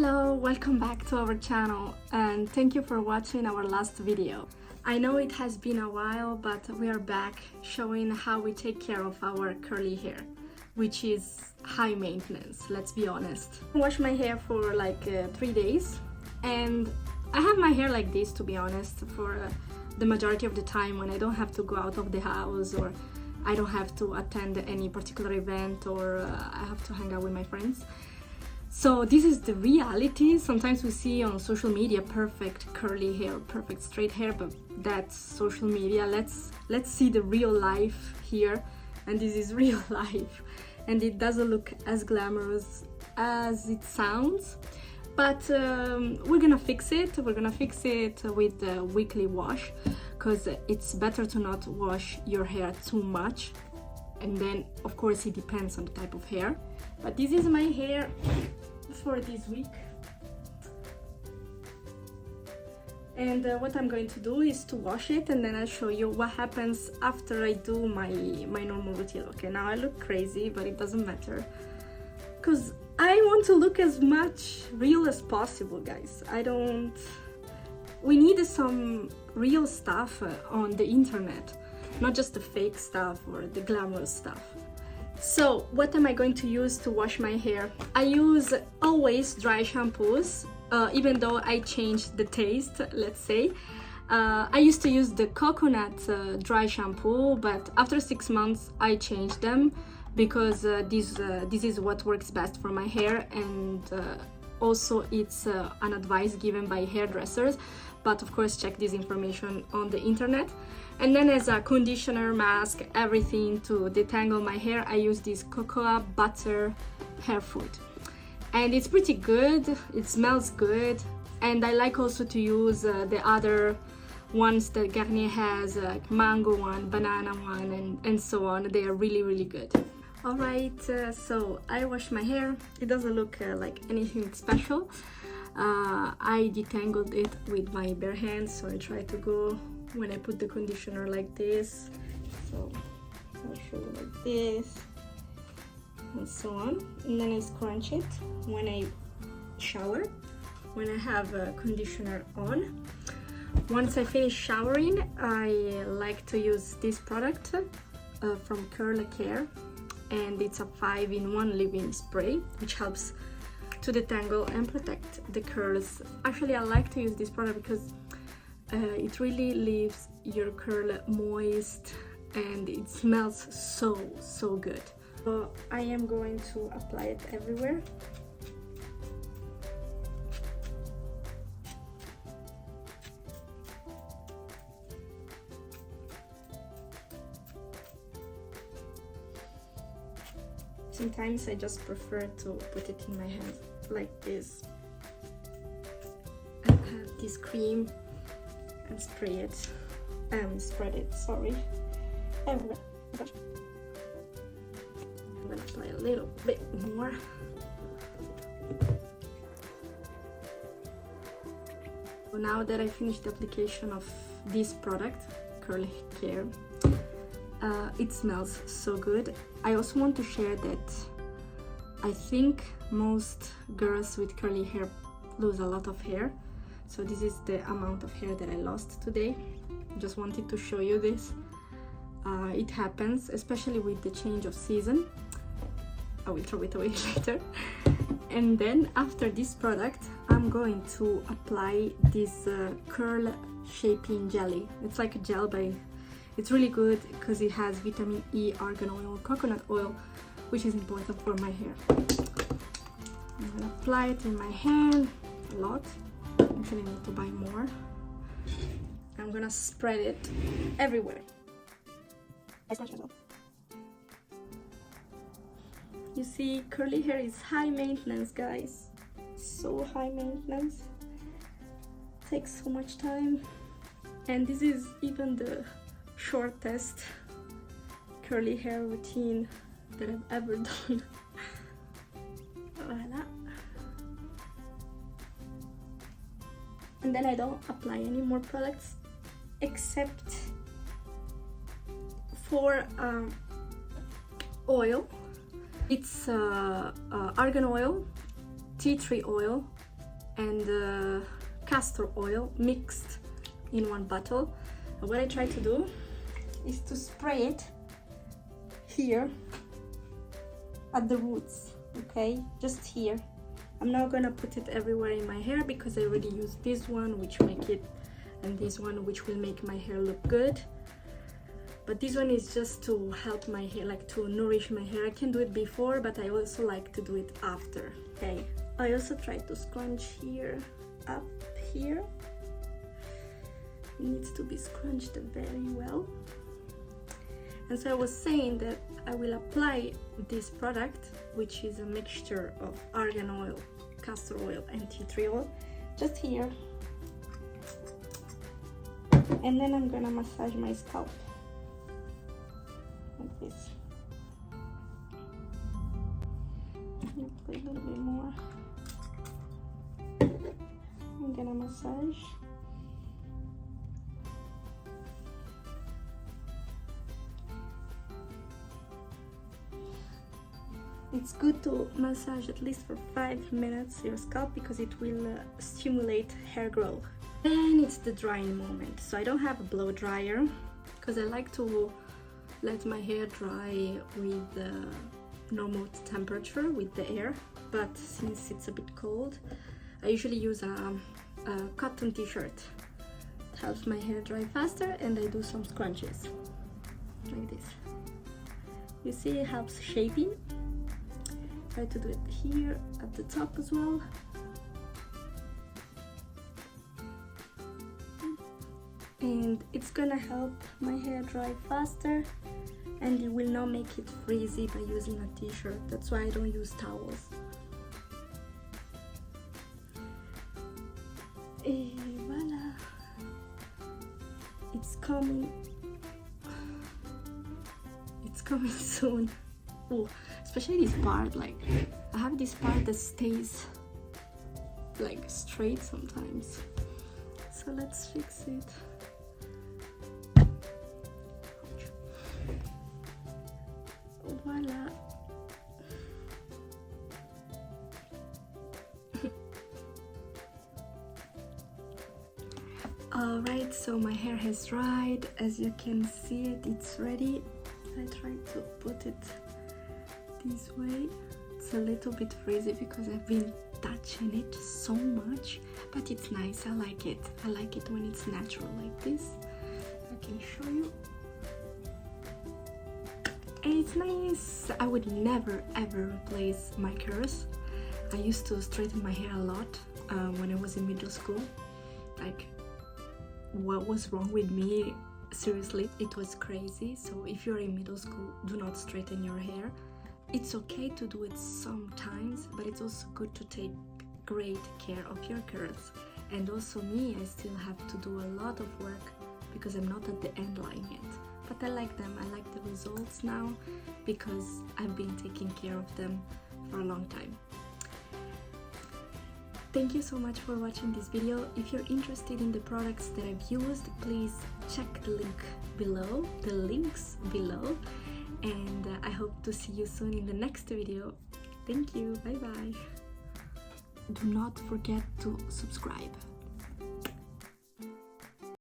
Hello, welcome back to our channel and thank you for watching our last video. I know it has been a while, but we are back showing how we take care of our curly hair, which is high maintenance, let's be honest. I wash my hair for like 3 days and I have my hair like this, to be honest, for the majority of the time when I don't have to go out of the house or I don't have to attend any particular event or I have to hang out with my friends. So this is the reality. Sometimes we see on social media perfect curly hair, perfect straight hair, but that's social media. Let's see the real life here, and this is real life. And it doesn't look as glamorous as it sounds, but we're gonna fix it. We're gonna fix it with the weekly wash, because it's better to not wash your hair too much. And then, of course, it depends on the type of hair. But this is my hair for this week. And what I'm going to do is to wash it, and then I'll show you what happens after I do my normal routine. Okay, now I look crazy, but it doesn't matter, because I want to look as much real as possible, guys. We need some real stuff on the internet, not just the fake stuff or the glamorous stuff. So what am I going to use to wash my hair? I use always dry shampoos, even though I changed the taste, let's say. I used to use the coconut dry shampoo, but after 6 months I changed them because this is what works best for my hair, and also it's an advice given by hairdressers, but of course check this information on the internet. And then as a conditioner, mask, everything to detangle my hair, I use this cocoa butter hair food. And it's pretty good, it smells good. And I like also to use the other ones that Garnier has, like mango one, banana one, and so on. They are really, really good. Alright, so I wash my hair. It doesn't look like anything special. I detangled it with my bare hands, so I try to go when I put the conditioner like this. So I'll show you like this and so on. And then I scrunch it when I shower, when I have a conditioner on. Once I finish showering, I like to use this product from Curl Care, and it's a 5-in-1 leave-in spray, which helps to detangle and protect the curls. Actually, I like to use this product because it really leaves your curl moist and it smells so good. So I am going to apply it everywhere. Sometimes I just prefer to put it in my hand like this and have this cream and spray it and spread it, sorry, everywhere. I'm gonna apply a little bit more. So now that I finished the application of this product, Curl Care, it smells so good. I also want to share that I think most girls with curly hair lose a lot of hair. So this is the amount of hair that I lost today. Just wanted to show you this. It happens, especially with the change of season. I will throw it away later. And then after this product, I'm going to apply this curl shaping jelly. It's like a gel, but it's really good because it has vitamin E, argan oil, coconut oil, which is important for my hair. I'm gonna apply it in my hand a lot. Actually, I need to buy more. I'm gonna spread it everywhere. You see, curly hair is high maintenance, guys. So high maintenance. Takes so much time. And this is even the shortest curly hair routine that I've ever done. Voila. And then I don't apply any more products except for oil. It's argan oil, tea tree oil, and castor oil mixed in one bottle. And what I try to do is to spray it here at the roots, okay, just here. I'm not gonna put it everywhere in my hair because I already used this one, which make it, and this one, which will make my hair look good. But this one is just to help my hair, like to nourish my hair. I can do it before, but I also like to do it after. Okay, I also try to scrunch here, up here. It needs to be scrunched very well. And so I was saying that I will apply this product, which is a mixture of argan oil, castor oil and tea tree oil, just here. And then I'm gonna massage my scalp like this. Apply a little bit more. I'm gonna massage. It's good to massage at least for 5 minutes your scalp because it will stimulate hair growth. Then it's the drying moment. So I don't have a blow dryer because I like to let my hair dry with normal temperature with the air. But since it's a bit cold, I usually use a cotton t-shirt. It helps my hair dry faster, and I do some scrunches like this. You see, it helps shaping. Try to do it here at the top as well. And it's gonna help my hair dry faster, and it will not make it frizzy by using a t-shirt. That's why I don't use towels. Et voila! It's coming. It's coming soon. Oh, especially this part, like I have this part that stays like straight sometimes, so let's fix it. Voila. Alright, so my hair has dried. As you can see it, it's ready. I try to put it this way. It's a little bit frizzy because I've been touching it so much, but it's nice. I like it. I like it when it's natural like this. I can show you. And it's nice. I would never ever replace my curls. I used to straighten my hair a lot when I was in middle school. Like, what was wrong with me? Seriously, it was crazy. So if you're in middle school, do not straighten your hair. It's okay to do it sometimes, but it's also good to take great care of your curls. And also me, I still have to do a lot of work because I'm not at the end line yet. But I like them. I like the results now because I've been taking care of them for a long time. Thank you so much for watching this video. If you're interested in the products that I've used, please check the links below. And I hope to see you soon in the next video. Thank you. Bye bye. Do not forget to subscribe.